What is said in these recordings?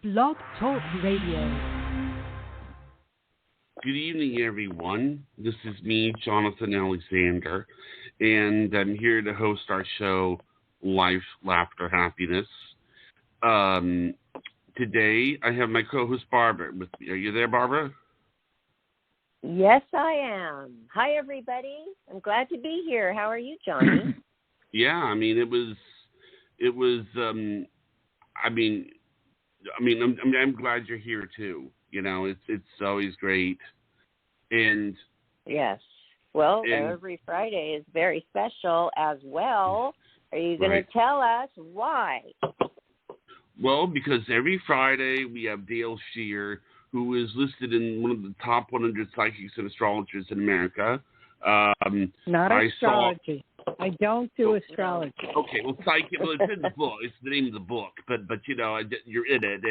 Blog Talk Radio. Good evening, everyone. This is me, Jonathan Alexander, and I'm here to host our show, Life, Laughter, Happiness. Today, I have my co-host, Barbara, with me. Are you there, Barbara? Yes, I am. Hi, everybody. I'm glad to be here. How are you, Johnny? Yeah, I mean, I'm glad you're here too. You know, it's always great. And yes. Well, every Friday is very special as well. Are you going to tell us why? Well, because every Friday we have Dayle Schear, who is listed in one of the top 100 psychics and astrologers in America. Not astrology. I don't do astrology. Okay, well, psychic. Well, it's in the book. It's the name of the book. But you know, you're in it,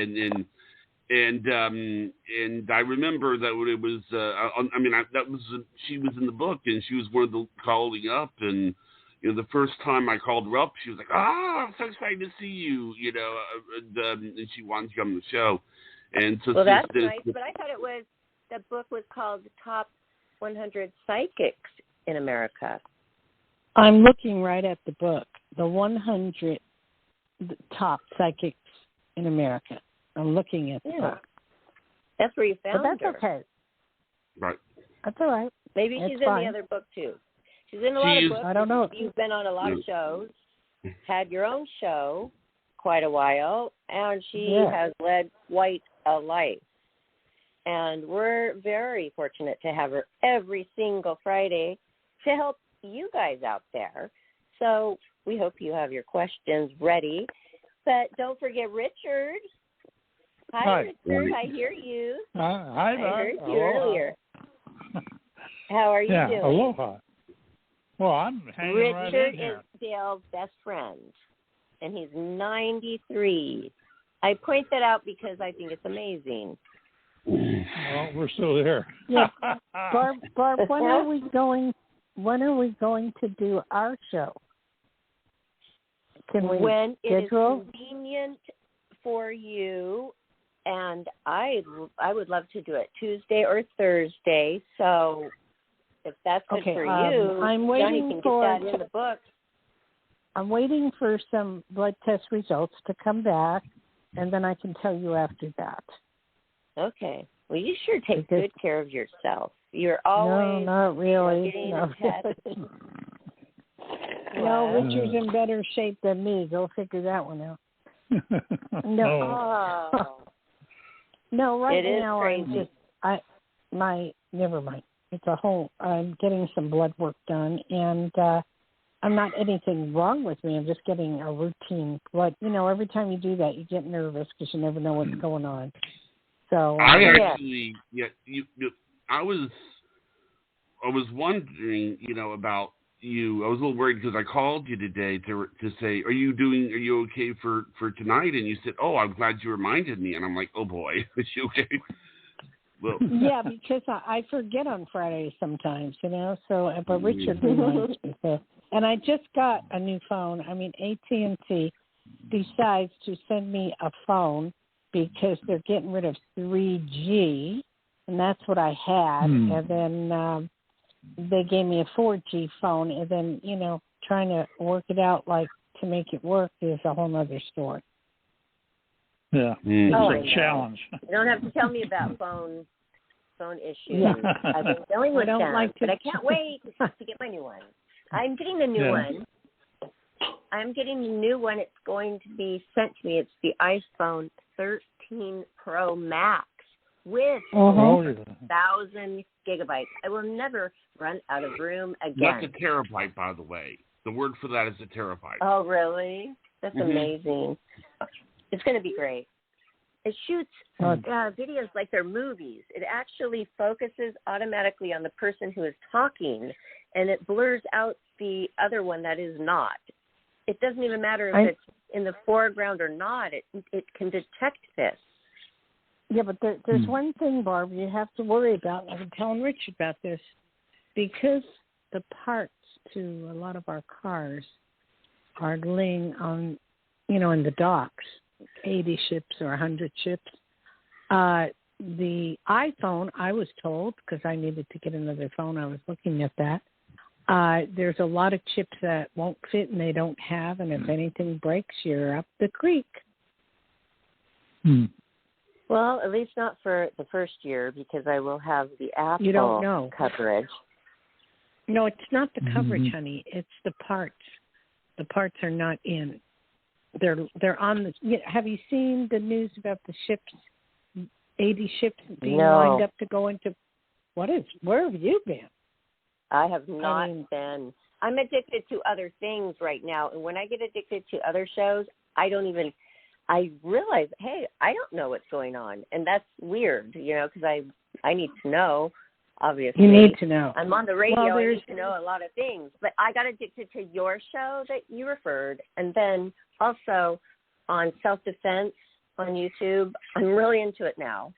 and I remember that when it was. She was in the book, and she was one of the calling up, and you know, the first time I called her up, she was like, I'm so excited to see you, you know, and she wanted to come on the show. And so, well, that's nice, but I thought the book was called The Top 100 Psychics in America. I'm looking right at the book, the 100 top psychics in America. I'm looking at the book. That's where you found her. But that's okay. Right. That's all right. Maybe she's in the other book, too. She's in a lot of books. I don't know. You've been on a lot of shows, had your own show quite a while, and she has led quite a life. And we're very fortunate to have her every single Friday to help you guys out there. So we hope you have your questions ready. But don't forget Richard. Hi. Richard. I hear you. Hi, I heard you earlier. How are you doing? Aloha. Well, I'm hanging right in here. Richard is Dale's best friend, and he's 93. I point that out because I think it's amazing. Well, we're still here. Yeah. Barb, when are we going to do our show? Can we when schedule? It is convenient for you, and I would love to do it Tuesday or Thursday. So if that's good for you, I'm waiting Johnny can for get that in the book. I'm waiting for some blood test results to come back, and then I can tell you after that. Okay. Well, you sure take good care of yourself. You're always not really. Getting a test. No, Richard's in better shape than me. Go figure that one out. No. No, right now crazy. never mind. It's a whole, I'm getting some blood work done, and I'm not anything wrong with me. I'm just getting a routine blood. You know, every time you do that, you get nervous because you never know what's going on. So I actually, I was wondering, you know, about you. I was a little worried because I called you today to say, are you okay for tonight? And you said, oh, I'm glad you reminded me. And I'm like, oh boy, is she okay? Well, yeah, because I forget on Fridays sometimes, you know. So, but Richard reminds me. So, and I just got a new phone. I mean, AT&T decides to send me a phone because they're getting rid of 3G, and that's what I had. And then they gave me a 4G phone, and then, you know, trying to work it out, like, to make it work is a whole other story. Yeah, it's a challenge. You don't have to tell me about phone issues. Yeah. I've been dealing with them, but I can't wait to get my new one. I'm getting the new one. It's going to be sent to me. It's the iPhone 13 Pro Max with 1,000 gigabytes. I will never run out of room again. That's a terabyte, by the way. The word for that is a terabyte. Oh, really? That's amazing. It's going to be great. It shoots videos like they're movies. It actually focuses automatically on the person who is talking, and it blurs out the other one that is not. It doesn't even matter if it's in the foreground or not. It can detect this. Yeah, but there's one thing, Barb, you have to worry about. I've been telling Rich about this. Because the parts to a lot of our cars are laying on, you know, in the docks. 80 ships or 100 ships. The iPhone, I was told, because I needed to get another phone, I was looking at that. There's a lot of chips that won't fit and they don't have, and if anything breaks, you're up the creek. Well, at least not for the first year, because I will have the Apple You don't know. coverage. No, it's not the coverage, honey. It's the parts. The parts are not in. They're on the. Have you seen the news about the ships? 80 ships being lined up to go into. Where have you been? I have not been. I'm addicted to other things right now, and when I get addicted to other shows, I realize, hey, I don't know what's going on, and that's weird, because I need to know. Obviously, you need to know. I'm on the radio. I need to know a lot of things, but I got addicted to your show that you referred, and then also on self-defense on YouTube. I'm really into it now,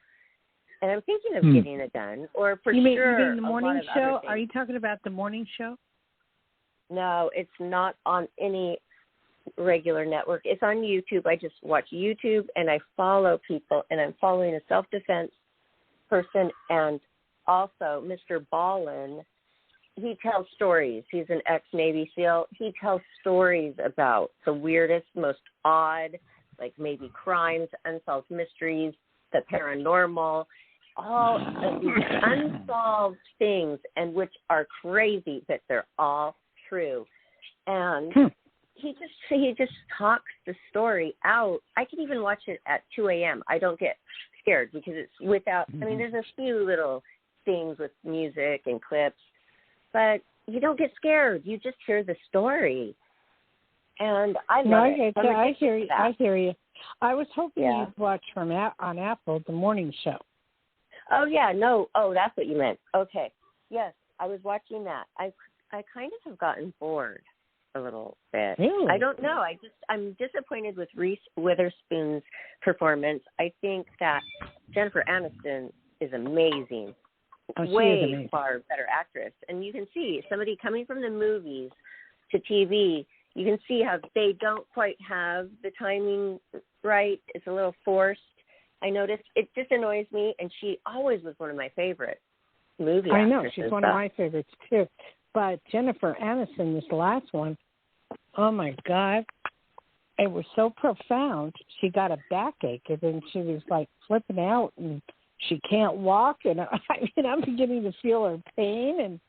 and I'm thinking of getting it done. Or for you mean the a morning lot of show? other things. Are you talking about the morning show? No, it's not on any regular network. It's on YouTube. I just watch YouTube, and I follow people, and I'm following a self-defense person, and also Mr. Ballin. He tells stories. He's an ex-Navy SEAL. He tells stories about the weirdest, most odd, like maybe crimes, unsolved mysteries, the paranormal, all of these unsolved things, and which are crazy, but they're all true. And he just talks the story out. I can even watch it at 2 a.m. I don't get scared because it's without, there's a few little things with music and clips, but you don't get scared. You just hear the story. And I love it. I hear you. I was hoping you'd watch on Apple the morning show. Oh, yeah. No. Oh, that's what you meant. Okay. Yes, I was watching that. I kind of have gotten bored a little bit. Really? I don't know. I'm disappointed with Reese Witherspoon's performance. I think that Jennifer Aniston is amazing. Way far better actress. And you can see somebody coming from the movies to TV, you can see how they don't quite have the timing right. It's a little forced. I noticed. It just annoys me, and she always was one of my favorite movie actresses. I know, she's one of my favorites too. But Jennifer Aniston, this last one, oh my God, it was so profound. She got a backache, and then she was like flipping out, and she can't walk, and I'm beginning to feel her pain, and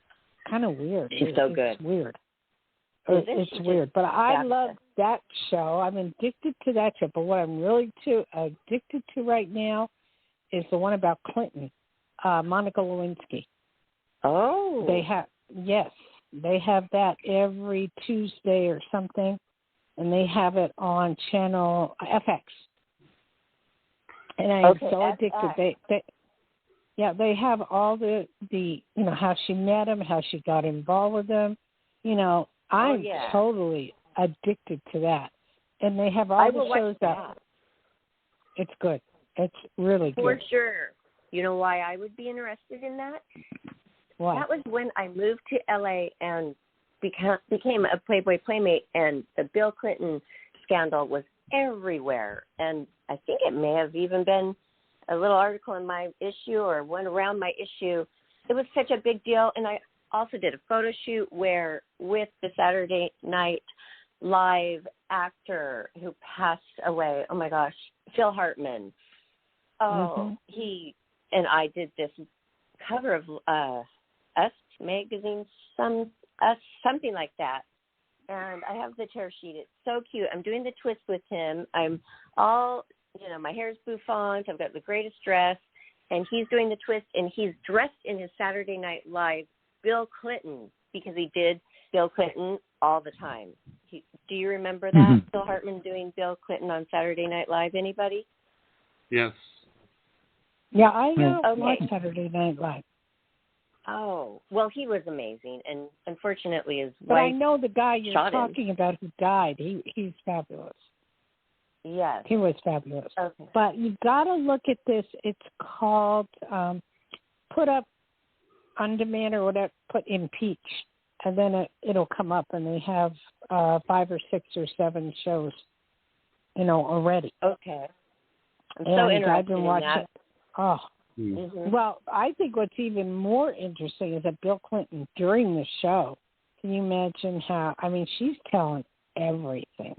kind of weird. She's so good. It's weird. It's weird, but I love that show. I'm addicted to that show. But what I'm really addicted to right now is the one about Clinton, Monica Lewinsky. Oh, they have that every Tuesday or something, and they have it on channel FX. And I'm so addicted. They have all the how she met him, how she got involved with him. I'm totally addicted to that. And they have all the shows that. It's good. It's really good. For sure. You know why I would be interested in that? Why? That was when I moved to L.A. and became a Playboy Playmate, and the Bill Clinton scandal was everywhere. And I think it may have even been a little article in my issue or went around my issue. It was such a big deal. And I also did a photo shoot with the Saturday Night Live actor who passed away. Oh my gosh, Phil Hartman. Oh, he and I did this cover of Us magazine, something like that. And I have the tear sheet. It's so cute. I'm doing the twist with him. I'm all, my hair's bouffant. I've got the greatest dress, and he's doing the twist, and he's dressed in his Saturday Night Live Bill Clinton, because he did Bill Clinton all the time. Do you remember that? Phil Hartman doing Bill Clinton on Saturday Night Live? Anybody? Yes. Yeah, I know. Okay. Saturday Night Live. Oh, well, he was amazing, and unfortunately his wife. But I know the guy you're talking about who died. He's fabulous. Yes. He was fabulous. Okay. But you got to look at this. It's called Put Up On Demand or whatever, put Impeach, and then it'll come up, and they have 5 or 6 or 7 shows. already. Okay. I'm so And interested I've been watching. in that. Oh, Mm-hmm. well, I think what's even more interesting is that Bill Clinton, during the show, can you imagine how, she's telling everything.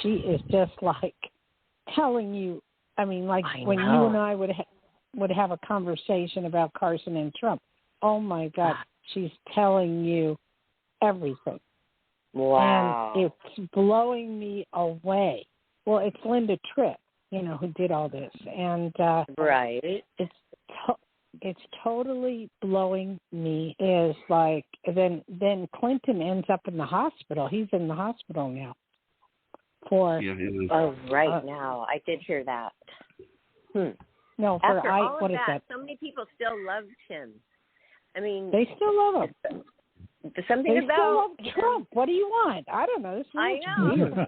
She is just like telling you, like when you and I would have a conversation about Carson and Trump. Oh, my God, she's telling you everything. Wow. And it's blowing me away. Well, it's Linda Tripp, who did all this. And right. It's totally blowing me. Is like then Clinton ends up in the hospital. He's in the hospital now. Now I did hear that. No, after all of what is that, that? So many people still loved him. They still love him. Something they about still love Trump. What do you want? I don't know. This I know. Weird.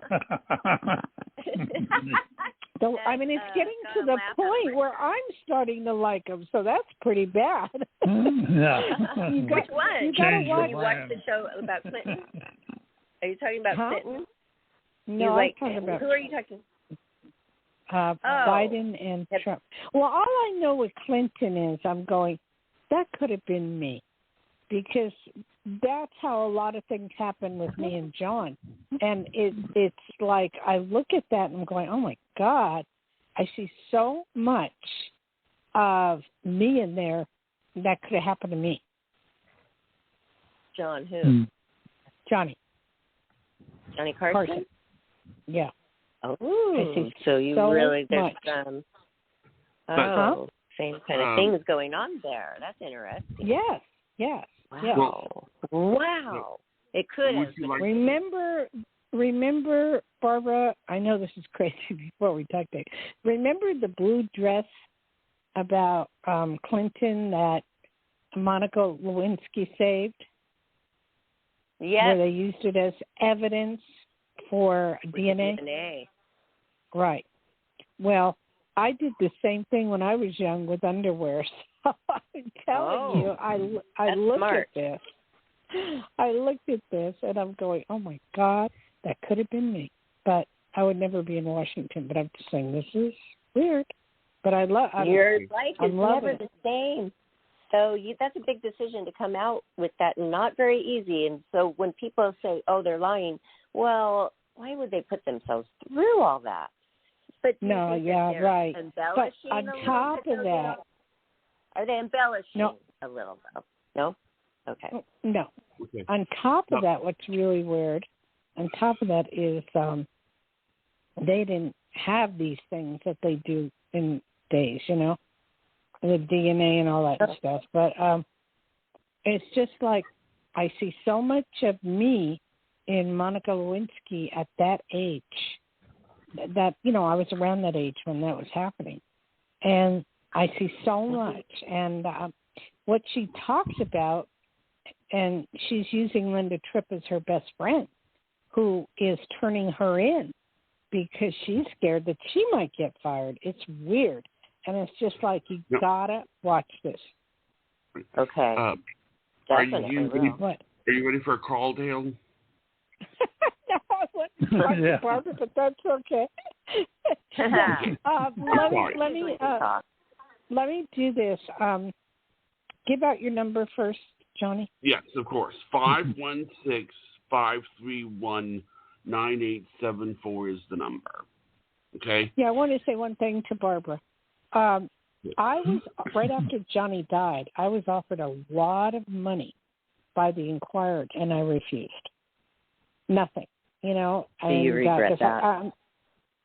It's getting to the point where I'm starting to like him, so that's pretty bad. Yeah. Which one? You gotta watch. You watched the show about Clinton? Are you talking about Clinton? No, I'm talking about. Who are you talking? Biden and Trump. Well, all I know with Clinton is I'm going, that could have been me, because that's how a lot of things happen with me and John. And it's like I look at that and I'm going, oh, my God, I see so much of me in there that could have happened to me. John who? Johnny Carson? Yeah. Oh, so you so really, there's much. same kind of things going on there. That's interesting. Yes. Wow. Wow. It could have. Remember, Barbara, I know this is crazy before we talk to you. Remember the blue dress about Clinton that Monica Lewinsky saved? Yes. Where they used it as evidence for DNA? Right. Well, I did the same thing when I was young with underwear. So I'm telling you, I looked at this. I looked at this and I'm going, oh, my God, that could have been me. But I would never be in Washington. But I'm just saying, this is weird. But I love it. Your life is never the same. So that's a big decision to come out with that, and not very easy. And so when people say, oh, they're lying, well, why would they put themselves through all that? But no, yeah, right. But on top of that, are they embellishing a little though? No? Okay. No. Okay. On top of that, what's really weird, on top of that is they didn't have these things that they do in days, the DNA and all that stuff. But it's just like I see so much of me in Monica Lewinsky at that age that, I was around that age when that was happening. And I see so much. And what she talks about, and she's using Linda Tripp as her best friend, who is turning her in because she's scared that she might get fired. It's weird. And it's just like, you gotta watch this. Okay. Are you ready for a call, Dayle? No, I wouldn't talk to Barbara, but that's okay. Let me do this. Give out your number first, Johnny. Yes, of course. 516-531-9874 is the number. Okay? Yeah, I want to say one thing to Barbara. I was, right after Johnny died, I was offered a lot of money by the Inquirer, and I refused. Nothing. Do you regret that?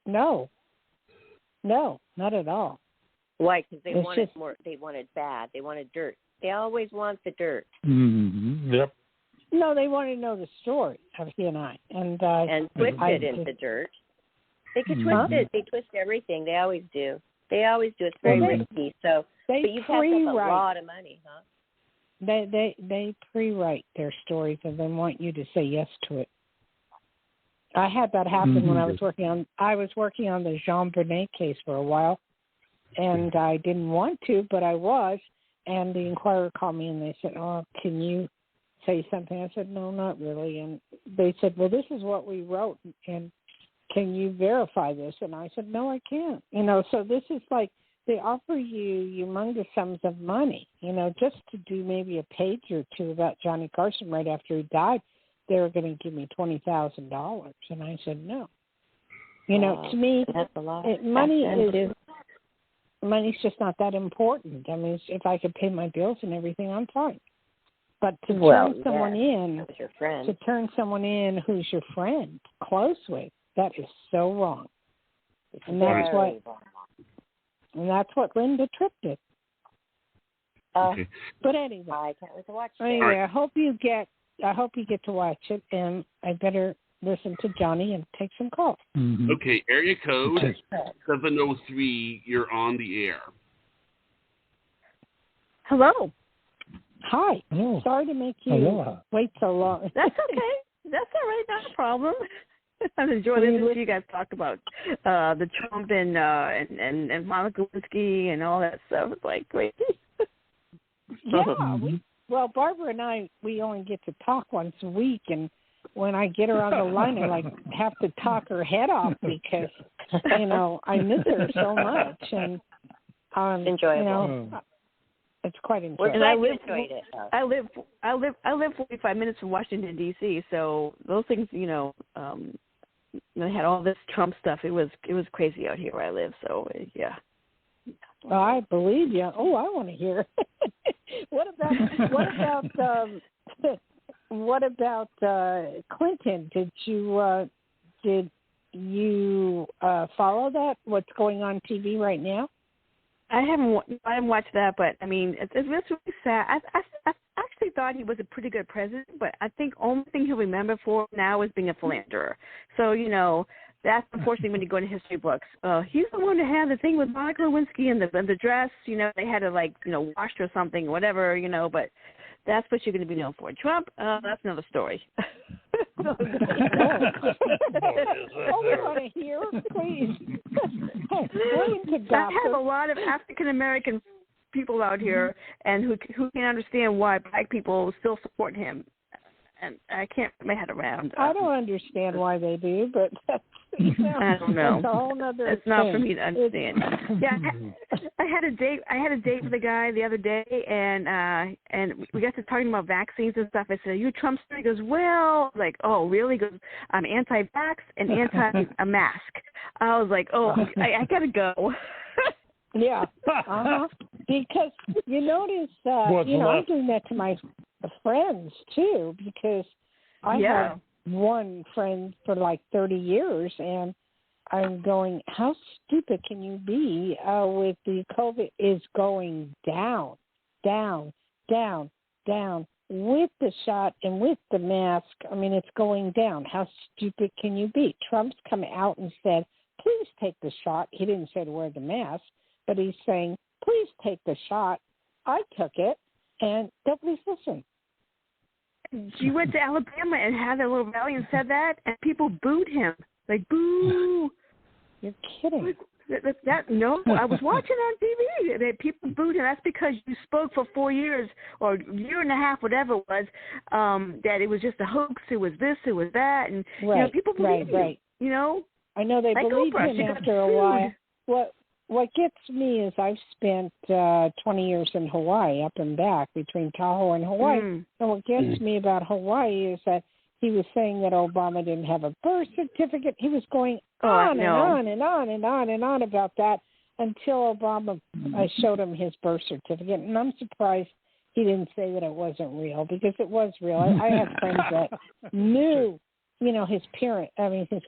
No, not at all. Why? Because they wanted more. They wanted bad. They wanted dirt. They always want the dirt. Mm-hmm. Yep. No, they wanted to know the story of he and I. And twist it into dirt. They could twist it. They twist everything. They always do. It's very risky. So, but you passed up a lot of money, huh? They pre-write their stories and then want you to say yes to it. I had that happen when I was working on the Jean Bonnet case for a while, and I didn't want to, but I was. And the Inquirer called me and they said, "Oh, can you say something?" I said, "No, not really." And they said, "Well, this is what we wrote, and can you verify this? And I said, no, I can't. So this is like they offer you humongous sums of money, just to do maybe a page or two about Johnny Carson right after he died. They were going to give me $20,000. And I said, no. To me, that's a lot. Money's just not that important. I mean, if I could pay my bills and everything, I'm fine. But to turn someone in, to turn someone in who's your friend, close with, that is so wrong. And that's what Linda Tripp did. Okay. But anyway, I can't wait to watch it. Anyway, I hope you get to watch it, and I better listen to Johnny and take some calls. Mm-hmm. Okay, area code 703. You're on the air. Hello. Hi. Hello. Sorry to make you wait so long. That's okay. That's all right. Not a problem. I'm enjoying listening to you guys talk about the Trump and Monica Lewinsky and all that stuff. It's like crazy. Yeah. Well, Barbara and I, we only get to talk once a week, and when I get her on the line, I have to talk her head off because I miss her so much, and enjoyable. It's quite enjoyable. And I live 45 minutes from Washington D.C., so those things, they had all this Trump stuff. It was crazy out here where I live. So yeah. Well, I believe you. Oh, I want to hear. What about Clinton? Did you follow that? What's going on TV right now? I haven't watched that, but I mean, it's really sad. I actually thought he was a pretty good president, but I think only thing he'll remember for now is being a philanderer. So that's unfortunately when you go into history books. He's the one that had the thing with Monica Lewinsky and the dress. They had to wash her or something, whatever. But that's what you're going to be known for. Trump, that's another story. Oh, we want to hear, please. I have a lot of African American people out here, and who can't understand why black people still support him, and I can't put my head around. I don't understand why they do, but that's, I don't know. That's a whole other It's not for me to understand. Yeah, I had a date with a guy the other day, and we got to talking about vaccines and stuff. I said, "Are you a Trumpster?" He goes, "Well," like, "Oh, really?" He goes, "I'm anti-vax and anti-mask." I was like, "Oh, I gotta go." Yeah, because you notice, I'm doing that to my friends too, because I have one friend for like 30 years, and I'm going, how stupid can you be with the COVID is going down, down, down, down, with the shot and with the mask. I mean, it's going down. How stupid can you be? Trump's come out and said, please take the shot. He didn't say to wear the mask, but he's saying, please take the shot. I took it, and nobody's listening. She went to Alabama and had a little rally and said that, and people booed him. Like, boo. You're kidding. No, I was watching on TV. People booed him. That's because you spoke for 4 years or a year and a half, whatever it was, that it was just a hoax. It was this, it was that. And, people believe you, I know they believe him after a while. What gets me is I've spent 20 years in Hawaii, up and back, between Tahoe and Hawaii. And what gets me about Hawaii is that he was saying that Obama didn't have a birth certificate. He was going on and on and on and on and on about that until Obama showed him his birth certificate. And I'm surprised he didn't say that it wasn't real, because it was real. I have friends that knew his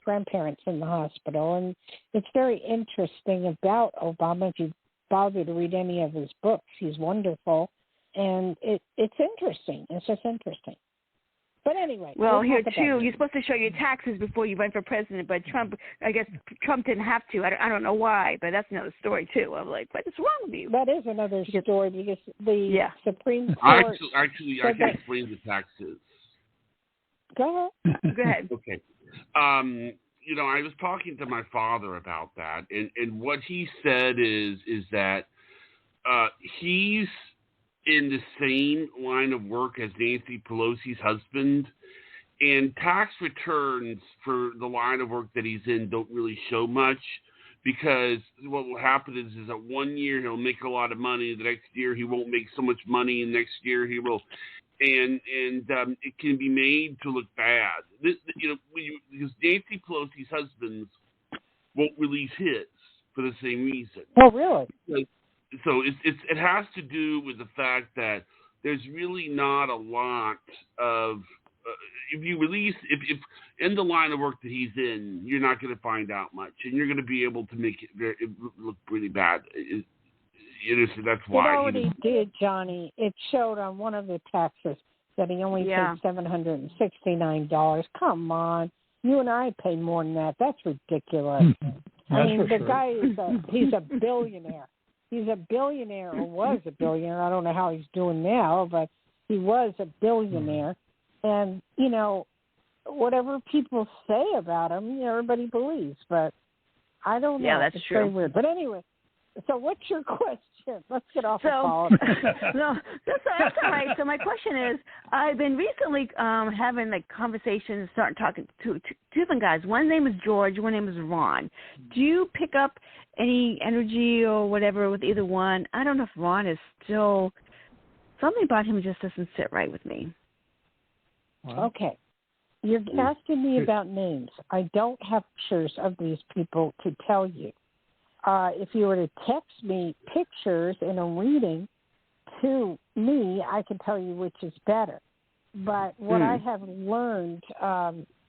grandparents in the hospital. And it's very interesting about Obama. If you bother to read any of his books, he's wonderful. And it's interesting. It's just interesting. But anyway. Well, here, too, you're supposed to show your taxes before you run for president. But Trump didn't have to. I don't know why, but that's another story, too. I'm like, what is wrong with you? That is another story, because the Supreme Court. Actually, I can explain the taxes. Go ahead. Okay. I was talking to my father about that, and what he said is that he's in the same line of work as Nancy Pelosi's husband, And tax returns for the line of work that he's in don't really show much, because what will happen is that 1 year he'll make a lot of money, the next year he won't make so much money, and next year he will, and it can be made to look bad. Because Nancy Pelosi's husbands won't release his for the same reason. Oh, really? So it has to do with the fact that there's really not a lot of if you release if in the line of work that he's in, you're not going to find out much, and you're going to be able to make it look pretty bad. That's why it already did, Johnny. It showed on one of the taxes that he only paid $769. Come on, you and I pay more than that. That's ridiculous. I mean, the guy he's a billionaire. He's a billionaire, or was a billionaire. I don't know how he's doing now, but he was a billionaire. And, whatever people say about him, everybody believes. But I don't know. Yeah, that's it's true. Very weird. But anyway, so what's your question? Let's get off the politics. No, that's all right. So my question is, I've been recently having conversations, starting talking to two different guys. One name is George, one name is Ron. Do you pick up any energy or whatever with either one? I don't know if Ron is still, something about him just doesn't sit right with me. Okay. You're asking me about names. I don't have pictures of these people to tell you. If you were to text me pictures in a reading to me, I can tell you which is better. But what I have learned,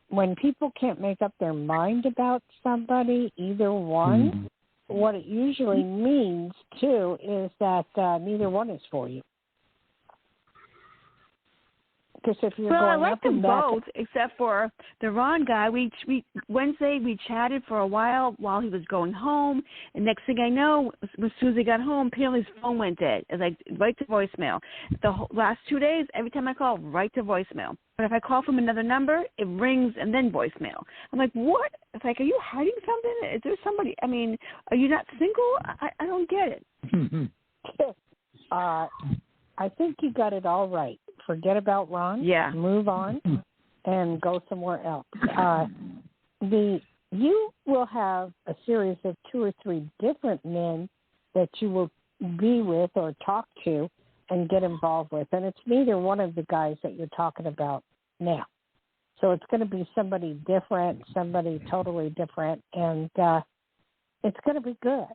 when people can't make up their mind about somebody, either one, what it usually means, too, is that neither one is for you. If you're well, going I like up them and back, both, except for the Ron guy. Wednesday we chatted for a while he was going home, and next thing I know, as soon as he got home, apparently his phone went dead. It's like right to voicemail. The last 2 days, every time I call, right to voicemail. But if I call from another number, it rings and then voicemail. I'm like, what? It's like, are you hiding something? Is there somebody? I mean, are you not single? I don't get it. I think you got it all right. Forget about Ron. Yeah. Move on and go somewhere else. You will have a series of 2 or 3 different men that you will be with or talk to and get involved with, and it's neither one of the guys that you're talking about now. So it's going to be somebody different, somebody totally different, and it's going to be good.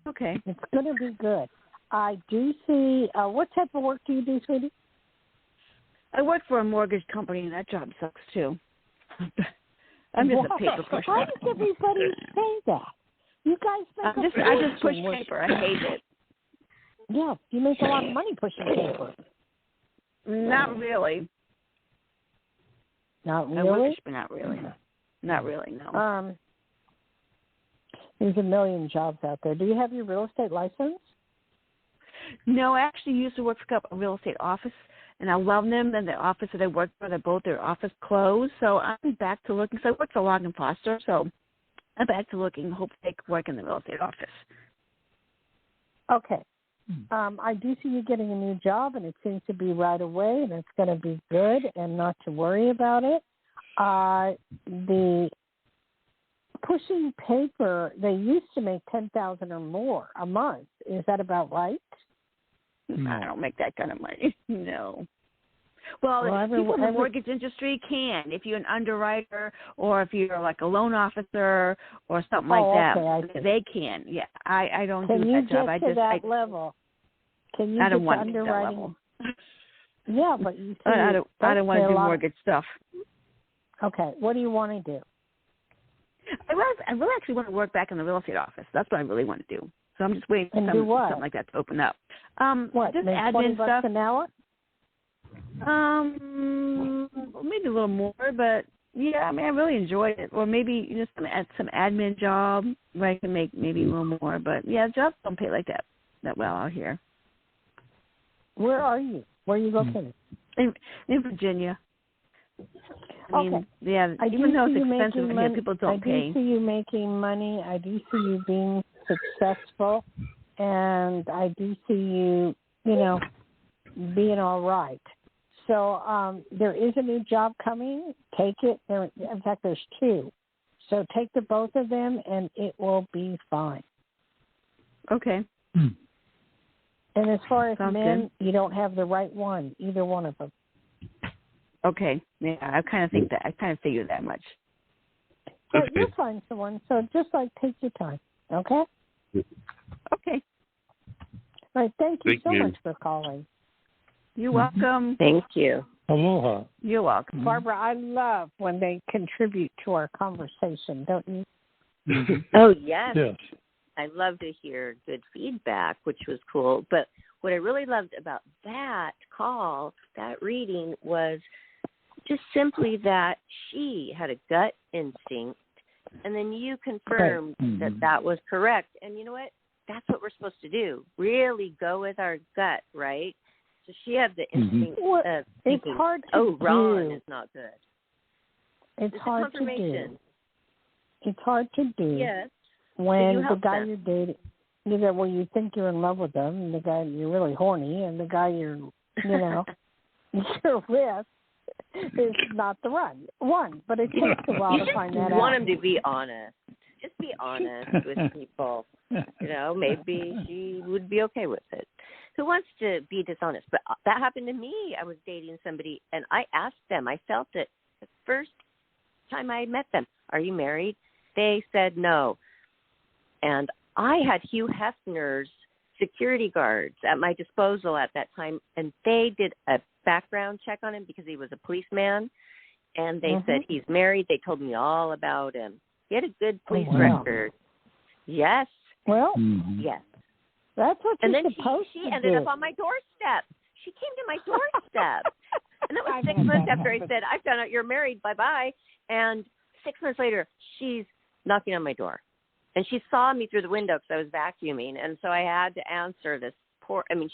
Okay. It's going to be good. I do see, what type of work do you do, sweetie? I work for a mortgage company, and that job sucks, too. I'm just a paper pusher. Why does everybody say that? You guys make I just push paper. I hate it. Yeah, you make a lot of money pushing paper. Not really. Not really? I wish, but not really. Not really, no. There's a million jobs out there. Do you have your real estate license? No, I actually used to work for a real estate office, and I love them. And the office that I worked for, their office closed. So I'm back to looking. So I work for Log & Foster, so I'm back to looking. Hopefully I can work in the real estate office. Okay. I do see you getting a new job, and it seems to be right away, and it's going to be good and not to worry about it. The pushing paper, they used to make $10,000 or more a month. Is that about right? I don't make that kind of money. No. Well, people in the mortgage industry can. If you're an underwriter or if you're like a loan officer or something like that, they can. Yeah, I don't do that job. Can you get to that level? Can you I don't get want to underwriting? that level. Yeah, but you see, I don't want to do mortgage stuff. Okay, what do you want to do? I really actually want to work back in the real estate office. That's what I really want to do. So I'm just waiting for something like that to open up. What? Just make admin $20 stuff. An hour? Maybe a little more, but yeah, I mean, I really enjoyed it. Or maybe some admin job where I can make maybe a little more. But yeah, jobs don't pay like that well out here. Where are you? Where are you located? In Virginia. I mean, yeah, even though it's expensive here, people don't pay. I do see you making money. I do see you being successful, and I do see you, being all right. So there is a new job coming. Take it. In fact, there's 2. So take the both of them, and it will be fine. Okay. And as far as Sounds men, you don't have the right one, either one of them. Okay. Yeah, I kind of think that. I kind of figured that much. But you'll find someone. So just take your time. Okay? Okay. All right. Thank you so much for calling. You're welcome. Thank you. Aloha. You're welcome. Barbara, I love when they contribute to our conversation, don't you? Oh, yes. Yes. I love to hear good feedback, which was cool. But what I really loved about that call, that reading, was just simply that she had a gut instinct, and then you confirmed that was correct. And you know what? That's what we're supposed to do. Really go with our gut, right? So she had the instinct of thinking, it's hard to Ron do. is not good. It's hard to do. It's hard to do. Yes. When the guy you're dating, you think you're in love with them, and the guy you're really horny, and the guy you're with is not the one. But it takes a while to find that out. You want him to be honest. Just be honest with people. Maybe she would be okay with it. Who wants to be dishonest? But that happened to me. I was dating somebody, and I asked them. I felt it the first time I met them. Are you married? They said no. And I had Hugh Hefner's security guards at my disposal at that time, and they did a background check on him because he was a policeman, and they said he's married. They told me all about him. He had a good police record. Yes. Well, yes. That's what and you're then supposed she to ended do. up on my doorstep. She came to my doorstep. And that was 6 months after I said, I found out you're married, bye-bye. And 6 months later, she's knocking on my door. And she saw me through the window because I was vacuuming. And so I had to answer this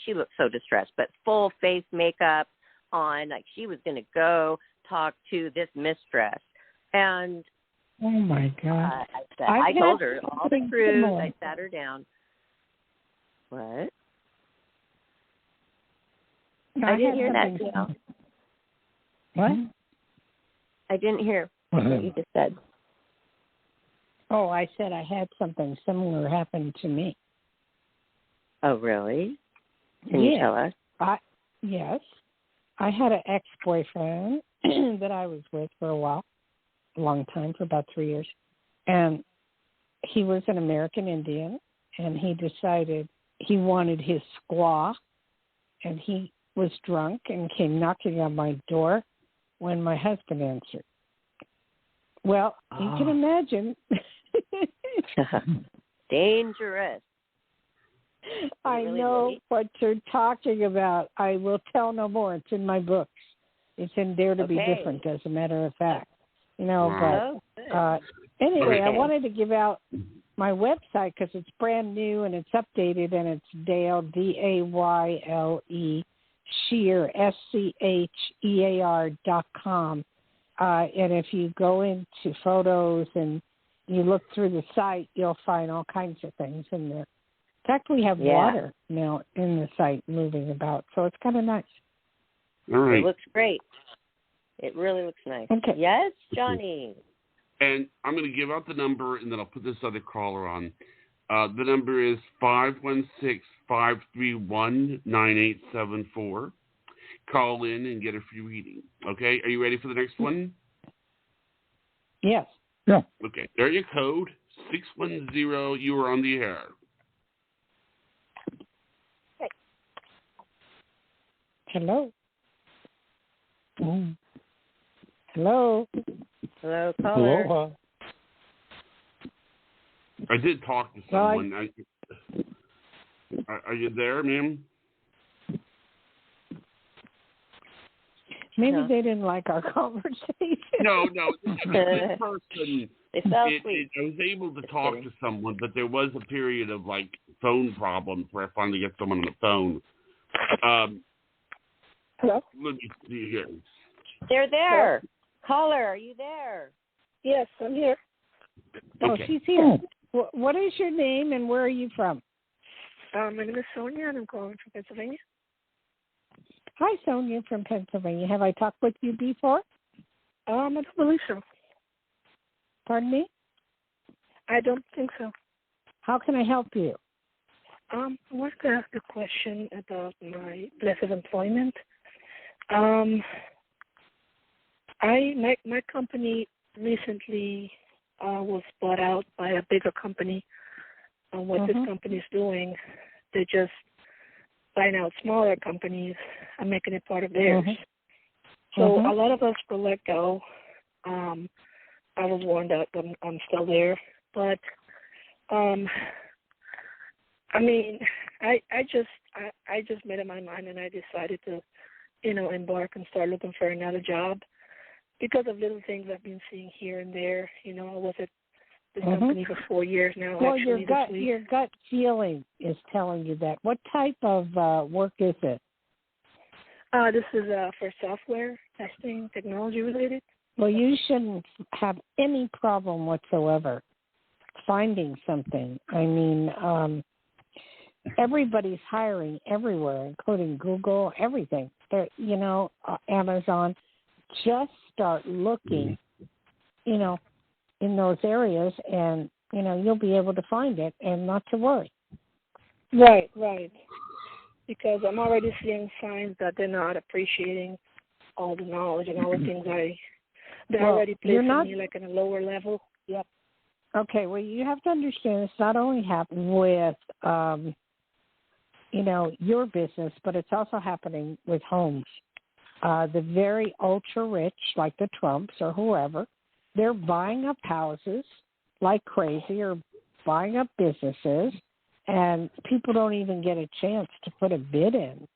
she looked so distressed, but full face makeup on, like she was going to go talk to this mistress. And oh, my God. I told her all the truth. I sat her down. What? No, I didn't hear that, Dayle. What? I didn't hear what you just said. Oh, I said I had something similar happen to me. Oh, really? Can you tell us? Yes. I had an ex-boyfriend that I was with for a long time, for about 3 years. And he was an American Indian, and he decided he wanted his squaw, and he was drunk and came knocking on my door when my husband answered. Well, you can imagine. Dangerous. I know what you're talking about. I will tell no more. It's in my books. It's in Dare to Be Different, as a matter of fact. But anyway, I wanted to give out my website because it's brand new and it's updated, and it's Dayle, Dayle, Schear, SCHEAR.com. And if you go into photos and you look through the site, you'll find all kinds of things in there. In fact, we have water now in the site moving about, so it's kind of nice. All right. It looks great. It really looks nice. Okay. Yes, Johnny. And I'm going to give out the number, and then I'll put this other caller on. The number is 516-531-9874. Call in and get a free reading. Okay? Are you ready for the next one? Yes. Yeah. Okay. Area code 610. You are on the air. Hello. Hello. Hello, caller. Aloha. I did talk to someone. Are you there, ma'am? Maybe they didn't like our conversation. No. This person, I was able to talk to someone, but there was a period of phone problems where I finally get someone on the phone. Hello? Let me see here. They're there. Hello? Caller, are you there? Yes, I'm here. Oh, she's here. What is your name and where are you from? My name is Sonia, and I'm calling from Pennsylvania. Hi, Sonia from Pennsylvania. Have I talked with you before? I don't believe so. Pardon me? I don't think so. How can I help you? I wanted to ask a question about my place of employment. My company recently was bought out by a bigger company. What this company is doing, they're just buying out smaller companies and making it part of theirs. So a lot of us were let go. I was warned that I'm still there, but I mean, I just made up my mind, and I decided to, embark and start looking for another job because of little things I've been seeing here and there. I was at this company for 4 years now. Well, actually, your gut feeling is telling you that. What type of work is it? This is for software testing, technology related. Well, you shouldn't have any problem whatsoever finding something. I mean, everybody's hiring everywhere, including Google, everything. Amazon. Just start looking, in those areas, and, you'll be able to find it and not to worry. Right. Because I'm already seeing signs that they're not appreciating all the knowledge and all the things they're already placing me like in a lower level. Yep. Okay, well, you have to understand it's not only happening with, your business, but it's also happening with homes. The very ultra-rich, like the Trumps or whoever, they're buying up houses like crazy or buying up businesses, and people don't even get a chance to put a bid in.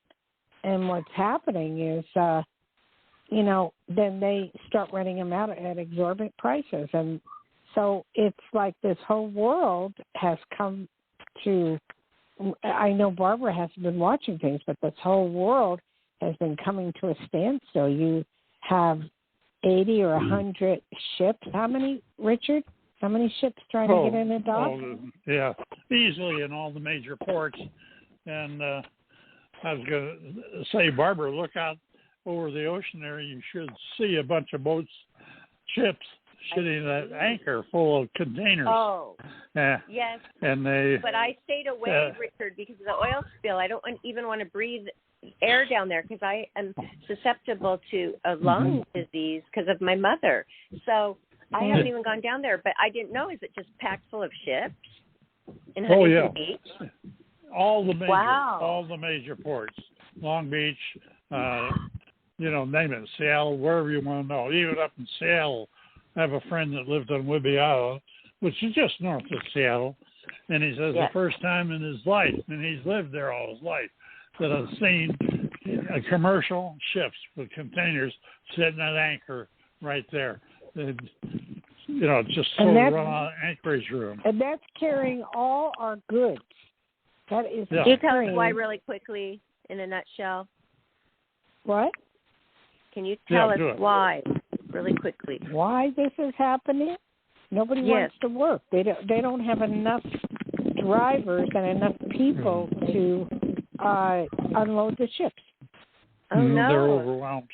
And what's happening is, then they start renting them out at exorbitant prices. And so it's like this whole world has come to, I know Barbara hasn't been watching things, but this whole world has been coming to a standstill. You have 80 or 100 ships. How many, Richard? How many ships trying to get in a dock? Yeah, easily in all the major ports. And I was going to say, Barbara, look out over the ocean there. You should see a bunch of boats, ships, sitting at anchor full of containers. Oh, yes. And but I stayed away, Richard, because of the oil spill. I don't even want to breathe air down there because I am susceptible to a lung disease because of my mother. So I haven't even gone down there, but I didn't know. Is it just packed full of ships in Huntington Beach? All the major ports, Long Beach, name it, Seattle, wherever you want to know. Even up in Seattle, I have a friend that lived on Whidbey Island, which is just north of Seattle, and he says the first time in his life, and he's lived there all his life, that I've seen commercial ships with containers sitting at anchor right there. And, just sort of run on anchorage room. And that's carrying all our goods. That is. Can you tell us why really quickly, in a nutshell? What? Can you tell us why really quickly? Why this is happening? Nobody wants to work. They don't have enough drivers and enough people to unload the ships. Oh no! They're overwhelmed.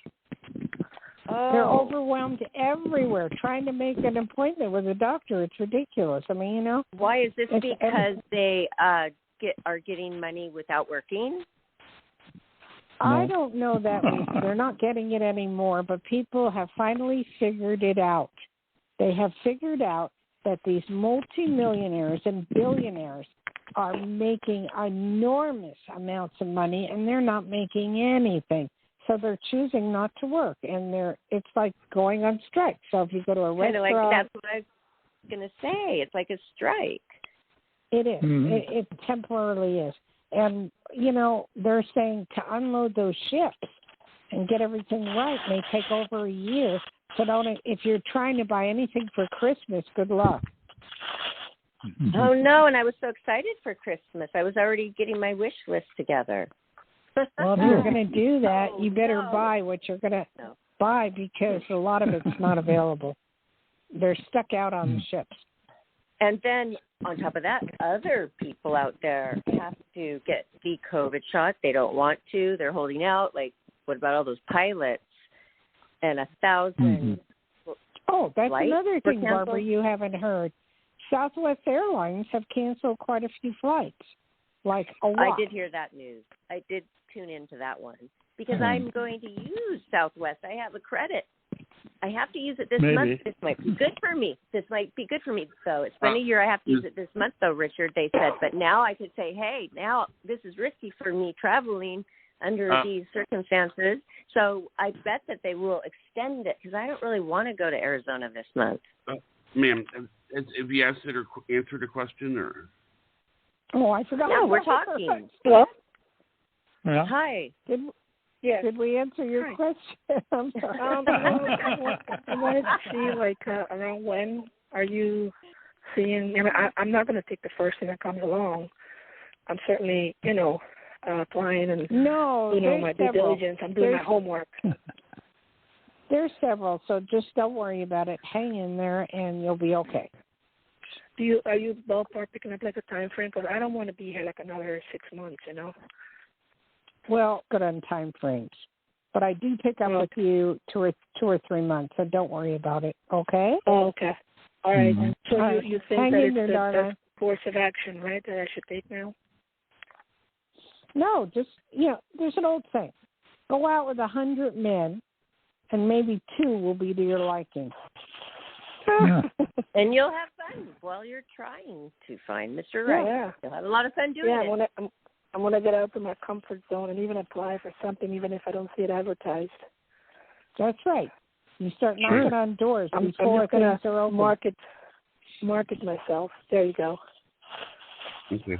They're overwhelmed everywhere trying to make an appointment with a doctor. It's ridiculous. I mean, Why is this? Because they are getting money without working? I don't know that they're not getting it anymore, but people have finally figured it out. They have figured out that these multimillionaires and billionaires are making enormous amounts of money, and they're not making anything. So they're choosing not to work, and it's like going on strike. So if you go to a restaurant, that's what I was going to say. It's like a strike. It is. It temporarily is. And, they're saying to unload those ships and get everything right may take over a year. So if you're trying to buy anything for Christmas, good luck. Oh, no, and I was so excited for Christmas. I was already getting my wish list together. Well, if you're going to do that, you better buy what you're going to buy because a lot of it's not available. They're stuck out on the ships. And then, on top of that, other people out there have to get the COVID shot. They don't want to. They're holding out, like what about all those pilots and 1,000? Oh, that's another thing, canceled? Barbara, you haven't heard. Southwest Airlines have canceled quite a few flights, like a lot. I did hear that news. I did tune into that one because I'm going to use Southwest. I have a credit. I have to use it this month. This might be good for me. So it's been a year. I have to use it this month, though, Richard, they said. But now I could say, hey, now this is risky for me traveling under these circumstances. So I bet that they will extend it because I don't really want to go to Arizona this month. Ma'am, have you answered a question? Or? Oh, I forgot. No, we're talking. Hello? Yeah. Hi. Did we answer your question? I'm sorry. I wanted to see, like, around when are you seeing? I mean, I'm not going to take the first thing that comes along. I'm certainly, applying and doing my due diligence. I'm doing my homework. There's several, so just don't worry about it. Hang in there, and you'll be okay. Are you ballpark picking up like a time frame? Because I don't want to be here like another 6 months, Well, good on time frames, but I do pick up with you two or 3 months, so don't worry about it. Okay? Oh, okay. All right. So right. you think that it's the course of action, right, that I should take now? No, just there's an old saying: go out with 100 men, and maybe 2 will be to your liking. Yeah. And you'll have fun while you're trying to find Mr. Right. Yeah. You'll have a lot of fun doing it. I'm going to get out of my comfort zone and even apply for something, even if I don't see it advertised. That's right. You start knocking on doors before I'm just things are open. Market myself. There you go. Okay.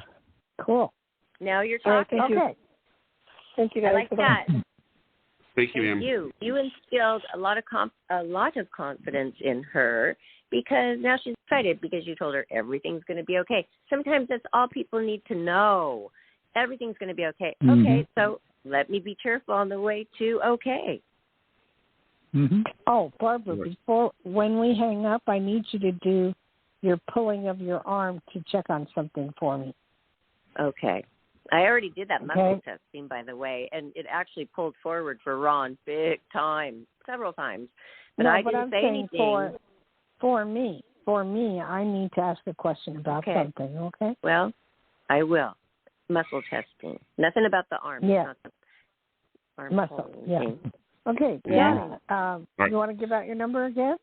Cool. Now you're talking. Okay. Thank you, guys. I like that. Thank you, ma'am. You instilled a lot of confidence in her because now she's excited because you told her everything's going to be okay. Sometimes that's all people need to know. Everything's going to be okay. Mm-hmm. Okay, so let me be cheerful on the way to okay. Mm-hmm. Oh, Barbara, when we hang up, I need you to do your pulling of your arm to check on something for me. Okay. I already did that muscle testing, by the way, and it actually pulled forward for Ron big time, several times. But I didn't say anything. For me, I need to ask a question about something, okay? Well, I will. Muscle testing. Nothing about the arm. Yeah. Not the arm muscle, yeah. thing. Okay, yeah. Right. You want to give out your number again?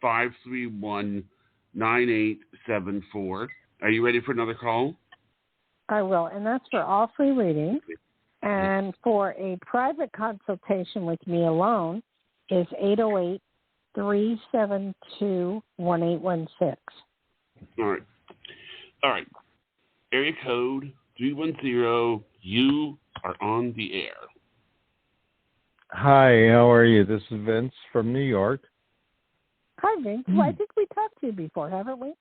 516-531-9874. Are you ready for another call? I will, and that's for all free readings. And for a private consultation with me alone is 808-372-1816. All right. Area code 310. You are on the air. Hi, how are you? This is Vince from New York. Hi, Vince. Well, I think we talked to you before, haven't we?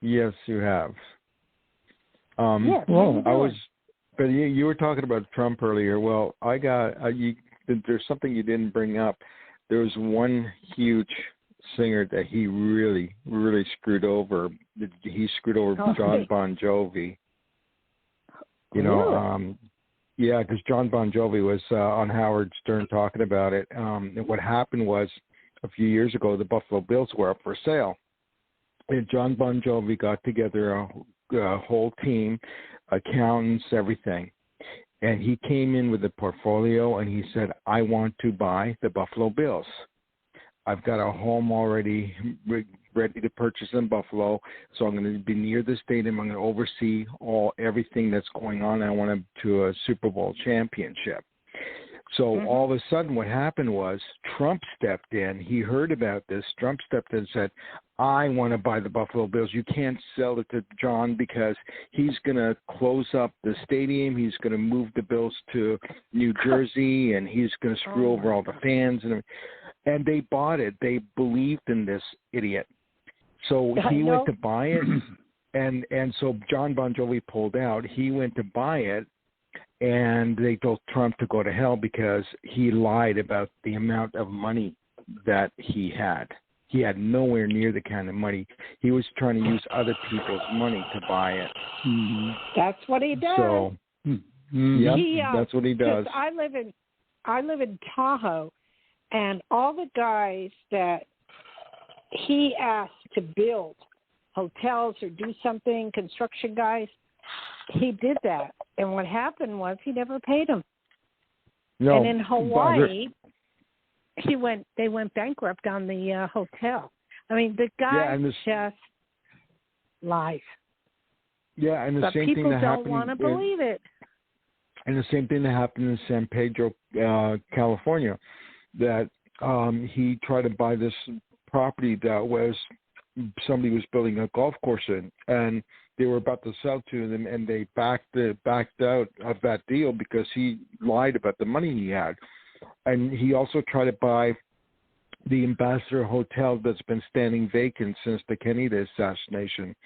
Yes, you have. Yes. But you were talking about Trump earlier. Well, I got there's something you didn't bring up. There was one huge singer that he really, really screwed over. He screwed over John Bon Jovi. Yeah, because John Bon Jovi was on Howard Stern talking about it. And what happened was a few years ago, the Buffalo Bills were up for sale. And John Bon Jovi got together a whole team, accountants, everything. And he came in with a portfolio and he said, I want to buy the Buffalo Bills. I've got a home already ready to purchase in Buffalo, so I'm going to be near the stadium. I'm going to oversee everything that's going on. I want him to a Super Bowl championship. So all of a sudden what happened was Trump stepped in. He heard about this. Trump stepped in and said, I want to buy the Buffalo Bills. You can't sell it to John because he's going to close up the stadium. He's going to move the Bills to New Jersey, and he's going to screw over all the fans. And they bought it. They believed in this idiot. So he went to buy it, and so John Bon Jovi pulled out. He went to buy it. And they told Trump to go to hell because he lied about the amount of money that he had. He had nowhere near the kind of money. He was trying to use other people's money to buy it. That's what he does. So, Yep, that's what he does. I live in Tahoe, and all the guys that he asked to build hotels or do something, construction guys, he did that. And what happened was he never paid them. No, and in Hawaii, they went bankrupt on the hotel. I mean, the guy just lies. Yeah, and the but same thing people that don't happened. want to believe it. And the same thing that happened in San Pedro, California, that he tried to buy this property that was somebody was building a golf course in, and they were about to sell to them, and they backed out of that deal because he lied about the money he had. And he also tried to buy the Ambassador Hotel that's been standing vacant since the Kennedy assassination.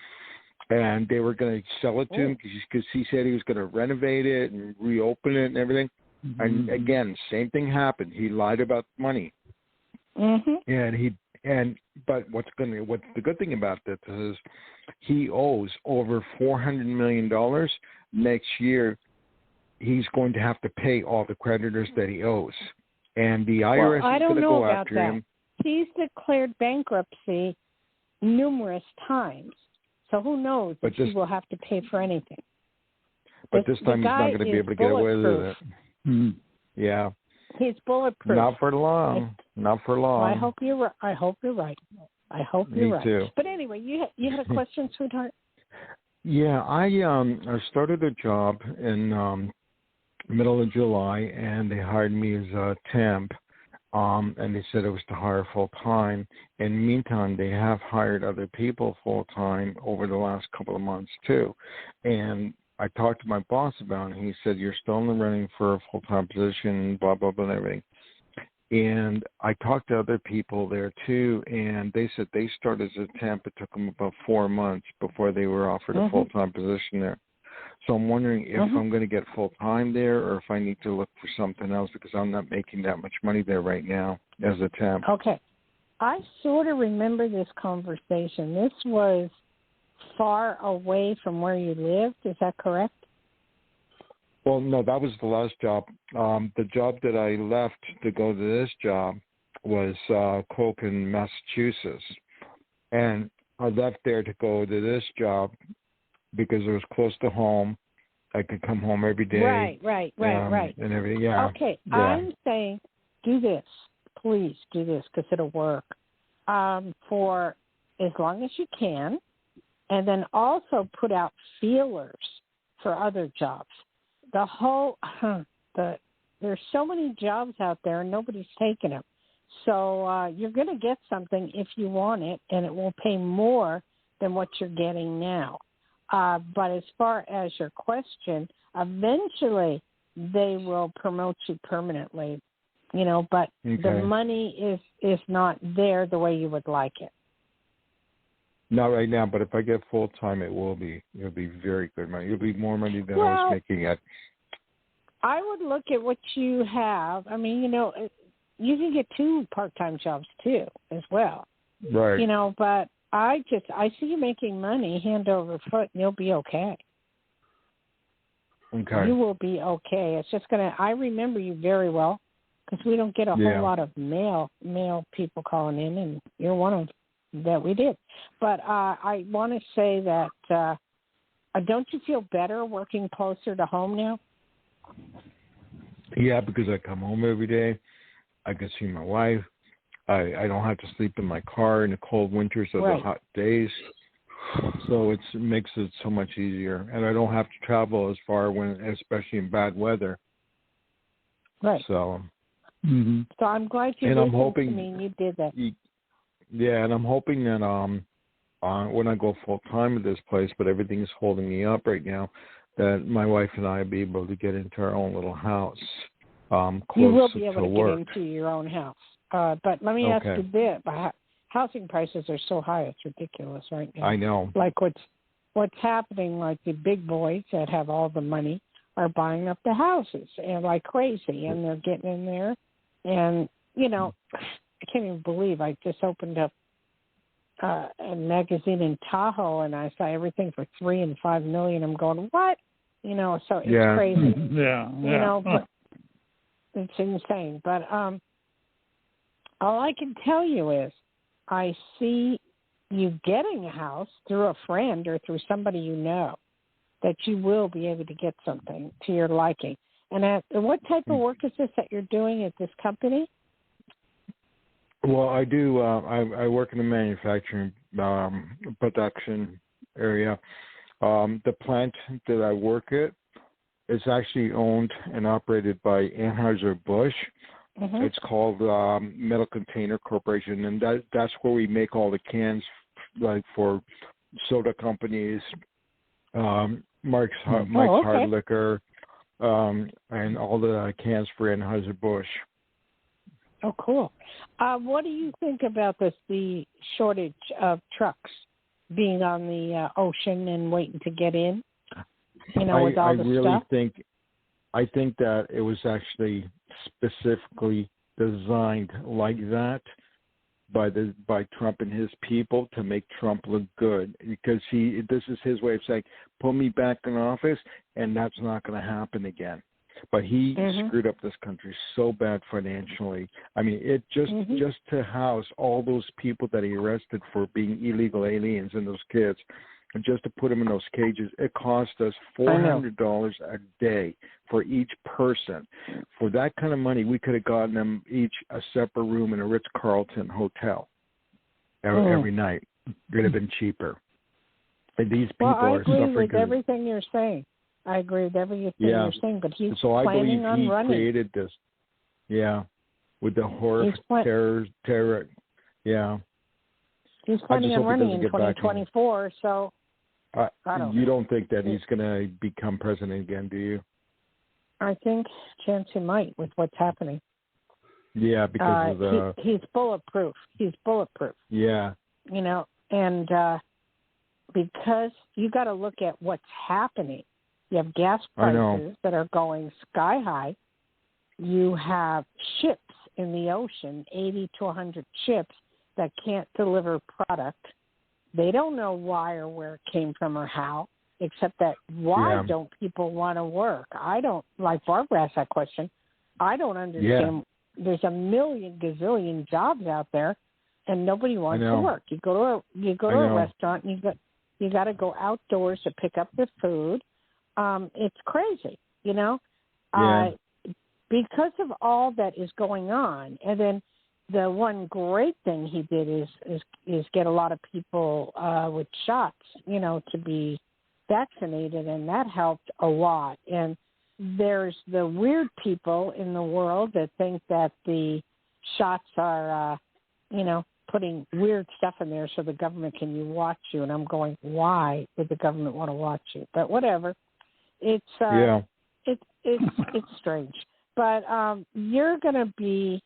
And they were going to sell it to him because he said he was going to renovate it and reopen it and everything. Mm-hmm. And again, same thing happened. He lied about money. Mm-hmm. But what's the good thing about this is he owes over $400 million. Next year, he's going to have to pay all the creditors that he owes. And the IRS is going to go after him. He's declared bankruptcy numerous times. So who knows if he will have to pay for anything. But this time he's not going to be able to get away with it. Mm-hmm. Yeah. He's bulletproof. Not for long. Not for long. Well, I hope you're right. I hope you're right. Me too. But anyway, you had a question, sweetheart? Yeah, I started a job in middle of July, and they hired me as a temp. And they said it was to hire full-time. In the meantime, they have hired other people full-time over the last couple of months, too. And I talked to my boss about it, and he said, you're still in the running for a full-time position, blah, blah, blah, and everything. And I talked to other people there, too, and they said they started as a temp. It took them about 4 months before they were offered a full-time position there. So I'm wondering if I'm going to get full-time there or if I need to look for something else because I'm not making that much money there right now as a temp. Okay. I sort of remember this conversation. This was far away from where you lived. Is that correct? Well, no, that was the last job. The job that I left to go to this job was Colkin, Massachusetts. And I left there to go to this job because it was close to home. I could come home every day. Right. And everything, yeah. Okay, yeah. I'm saying do this. Please do this because it'll work for as long as you can. And then also put out feelers for other jobs. There's so many jobs out there and nobody's taking them. So you're going to get something if you want it, and it will pay more than what you're getting now. But as far as your question, eventually they will promote you permanently, but the money is not there the way you would like it. Not right now, but if I get full time, it'll be very good money. It'll be more money than I was making at. I would look at what you have. I mean, you can get 2 part-time jobs too, as well. Right. But I see you making money hand over foot, and you'll be okay. Okay. You will be okay. It's just I remember you very well because we don't get a whole lot of male people calling in, and you're one of them that we did. But I want to say that don't you feel better working closer to home now? Yeah, because I come home every day. I can see my wife. I don't have to sleep in my car in the cold winters or the hot days. So it makes it so much easier. And I don't have to travel as far especially in bad weather. Right. So, So I'm glad you you did that. Yeah, and I'm hoping that when I go full time at this place, but everything's holding me up right now, that my wife and I will be able to get into our own little house. You will be able to get into your own house. But let me ask you this. Housing prices are so high, it's ridiculous right now. I know. Like what's happening, like the big boys that have all the money are buying up the houses and like crazy, and they're getting in there. And, I can't even believe I just opened up a magazine in Tahoe, and I saw everything for $3 and $5 million. I'm going, what? You know, so it's crazy. Yeah. You know, but it's insane. But all I can tell you is I see you getting a house through a friend or through somebody you know, that you will be able to get something to your liking. And what type of work is this that you're doing at this company? Well, I do. I work in the manufacturing production area. The plant that I work at is actually owned and operated by Anheuser-Busch. Mm-hmm. It's called Metal Container Corporation, and that's where we make all the cans, like for soda companies, Mike's Hard Liquor, and all the cans for Anheuser-Busch. Oh, cool. What do you think about the shortage of trucks being on the ocean and waiting to get in? You know, with all the stuff? I think that it was actually specifically designed like that by Trump and his people to make Trump look good, because this is his way of saying, put me back in office, and that's not going to happen again. But he screwed up this country so bad financially. I mean, it just to house all those people that he arrested for being illegal aliens and those kids, and just to put them in those cages, it cost us $400 a day for each person. For that kind of money, we could have gotten them each a separate room in a Ritz-Carlton hotel every night. It would have been cheaper. And these people are suffering. I agree with everything you're saying. I agree with everything you're saying, but he's planning on running. So I believe he created this. Yeah, with the horror, terror. Yeah. He's planning on running in 2024, so you don't think that he's going to become president again, do you? I think chance he might with what's happening. Yeah, because of the... He's bulletproof. Yeah. You know, and because you got to look at what's happening. You have gas prices that are going sky high. You have ships in the ocean, 80 to 100 ships that can't deliver product. They don't know why or where it came from or how, except that why don't people want to work? I don't, like Barbara asked that question, I don't understand. There's a million gazillion jobs out there, and nobody wants to work. You go to a restaurant, and you got to go outdoors to pick up the food. It's crazy, you know, because of all that is going on. And then the one great thing he did is get a lot of people with shots, you know, to be vaccinated, and that helped a lot. And there's the weird people in the world that think that the shots are, you know, putting weird stuff in there so the government can watch you. And I'm going, why would the government want to watch you? But whatever. It's strange, but you're going to be,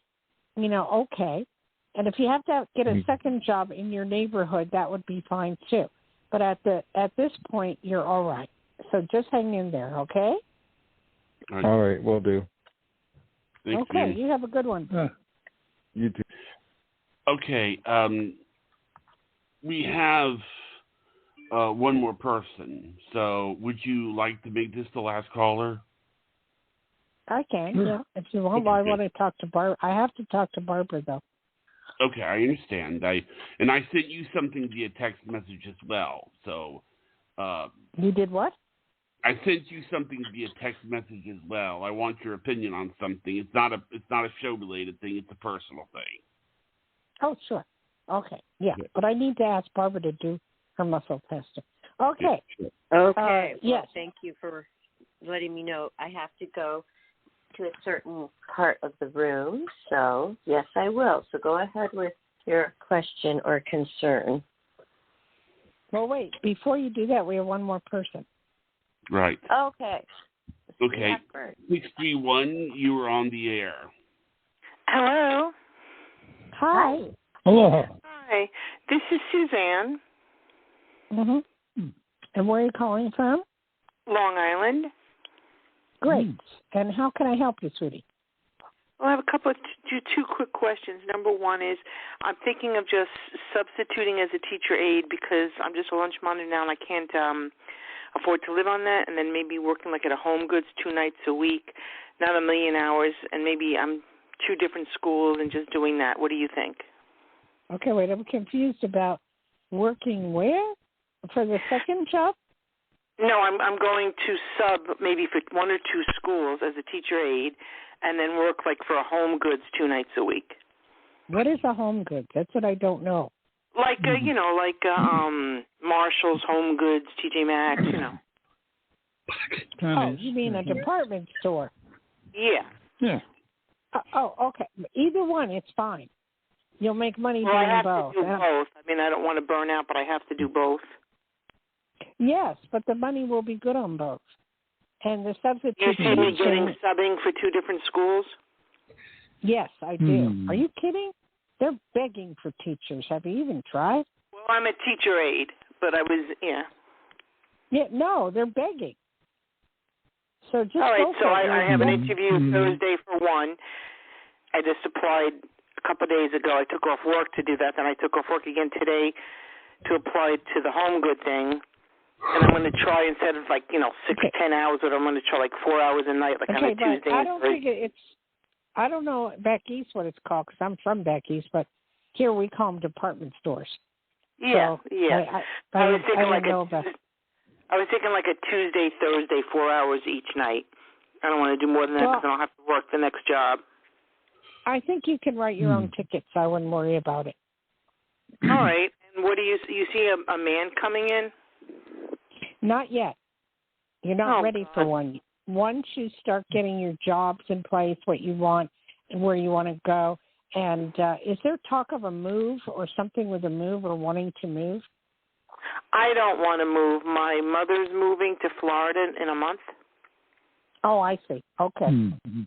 you know, okay. And if you have to get a second job in your neighborhood, that would be fine too. But at this point, you're all right. So just hang in there, okay? All right, will do. Thank you. You have a good one. You too. Okay, we have one more person. So would you like to make this the last caller? I can, yeah. If you want, I want to talk to Barbara. I have to talk to Barbara, though. Okay, I understand. I sent you something via text message as well. So you did what? I sent you something via text message as well. I want your opinion on something. It's not a show related thing. It's a personal thing. Oh, sure. Okay, yeah. But I need to ask Barbara to do her muscle testing. Okay. Yeah, sure. Okay. Yes. Thank you for letting me know. I have to go to a certain part of the room. So, yes, I will. So go ahead with your question or concern. Well, wait. Before you do that, we have one more person. Right. Okay. Okay. 631, you were on the air. Hello. Hi. Hello. Hi. This is Suzanne. And where are you calling from? Long Island. Great. And how can I help you, sweetie? Well, I have a couple of two quick questions. Number one is I'm thinking of just substituting as a teacher aide because I'm just a lunch monitor now and I can't afford to live on that, and then maybe working like at a Home Goods 2 nights a week, not 1,000,000 hours, and maybe I'm 2 different schools and just doing that. What do you think? Okay, wait, I'm confused about working where? For the second job? No, I'm going to sub maybe for 1 or 2 schools as a teacher aide, and then work like for a Home Goods 2 nights a week. What is a Home Goods? That's what I don't know. Like Marshall's, Home Goods, TJ Maxx, Oh, you mean a department store? Yeah. Yeah. Okay. Either one, it's fine. You'll make money Well, doing I have both. to do both. I mean, I don't want to burn out, but I have to do both. Yes, but the money will be good on both. And the substitute You see me getting subbing for 2 different schools? Yes, I do. Are you kidding? They're begging for teachers. Have you even tried? Well, I'm a teacher aide, but I was, Yeah, no, they're begging. So just all right, go so for it. I have an interview Thursday for one. I just applied a couple of days ago. I took off work to do that. Then I took off work again today to apply to the Home Good thing. And I'm going to try, instead of 6 to 10 hours, but I'm going to try 4 hours a night, on a Tuesday. I don't think I don't know back east what it's called because I'm from back east, but here we call them department stores. Yeah, so yeah. I was thinking like a Tuesday, Thursday, 4 hours each night. I don't want to do more than that because I don't have to work the next job. I think you can write your own tickets. I wouldn't worry about it. All right. And what do you see a man coming in? Not yet. You're not ready for one. Once you start getting your jobs in place, what you want and where you want to go, and is there talk of a move or something with a move or wanting to move? I don't want to move. My mother's moving to Florida in a month. Oh, I see. Okay. Mm-hmm.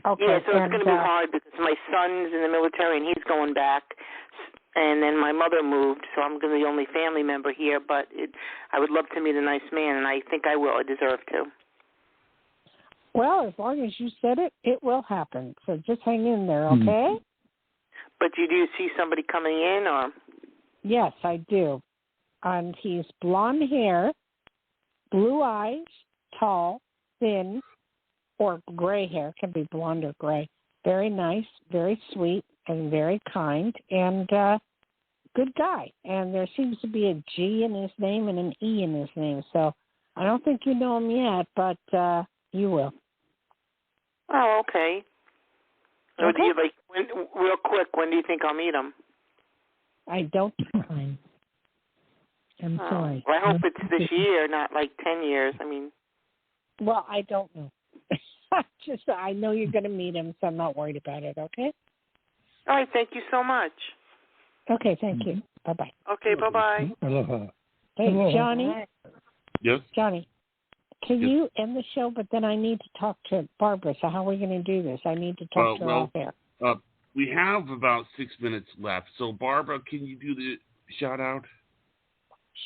Okay. Yeah, so it's going to be hard because my son's in the military and he's going back. And then my mother moved, so I'm going to be the only family member here. But I would love to meet a nice man, and I think I will. I deserve to. Well, as long as you said it, it will happen. So just hang in there, okay? But do you see somebody coming in, or? Yes, I do. And he's blonde hair, blue eyes, tall, thin, or gray hair. Can be blonde or gray. Very nice, very sweet, and very kind, and good guy. And there seems to be a G in his name and an E in his name. So I don't think you know him yet, but you will. Oh, okay. So Okay. Real quick, when do you think I'll meet him? I don't know. I'm sorry. Well, I hope it's this year, not 10 years. I mean. Well, I don't know. I know you're going to meet him, so I'm not worried about it, okay? All right, thank you so much. Okay, thank you. Bye-bye. Okay, bye-bye. Aloha. Hey, Johnny. Yes? Johnny, can you end the show, but then I need to talk to Barbara, so how are we going to do this? I need to talk to her off air. We have about 6 minutes left, so Barbara, can you do the shout-out?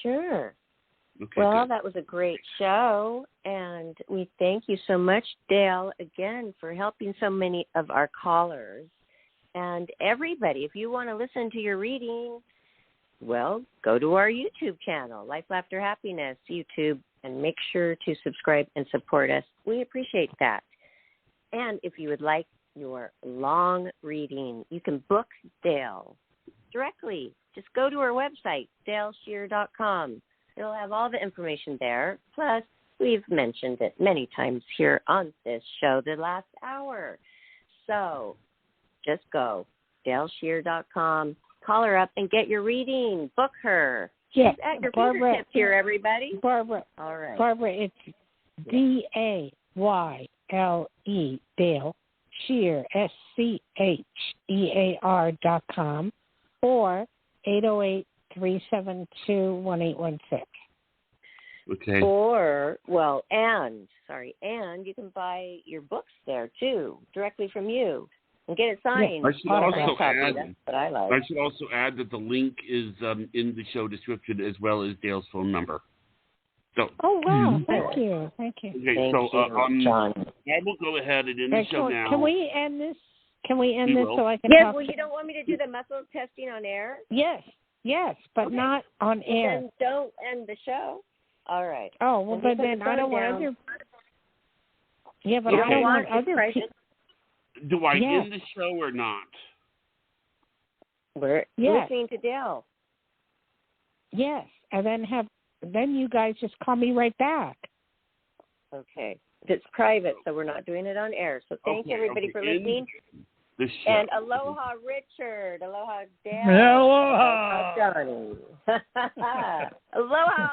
Sure. Okay, well, good. That was a great show, and we thank you so much, Dayle, again, for helping so many of our callers. And everybody, if you want to listen to your reading, well, go to our YouTube channel, Life, Laughter, Happiness, YouTube, and make sure to subscribe and support us. We appreciate that. And if you would like your long reading, you can book Dayle directly. Just go to our website, DayleSchear.com. It'll have all the information there. Plus, we've mentioned it many times here on this show the last hour. So just go, DayleSchear.com, call her up and get your reading. Book her. Yeah, She's at your Barbara, fingertips here, everybody. Barbara. All right. Barbara, it's Dayle, Dayle, Schear, SCHEAR.com, or 808-372-1816. Okay. Or, and you can buy your books there, too, directly from you, and get it signed. I should also add, That's what I like. I should also add that the link is in the show description as well as Dale's phone number. So. Oh, wow. Thank you. Okay, Thank so you, John. I will go ahead and end the show now. Can we end this? Can we end this so I can Yes, talk? well, you don't want me to do the muscle testing on air? Yes, but not on air. Then don't end the show. All right. Oh, well, but then I don't want other. Yeah, but I don't want other people. Do I end the show or not? We're listening to Dayle. Yes, and then you guys just call me right back. Okay. It's private, so we're not doing it on air. So thank you, everybody, for listening. And aloha, Richard. Aloha, Dayle. Aloha. Aloha, Johnny. Aloha.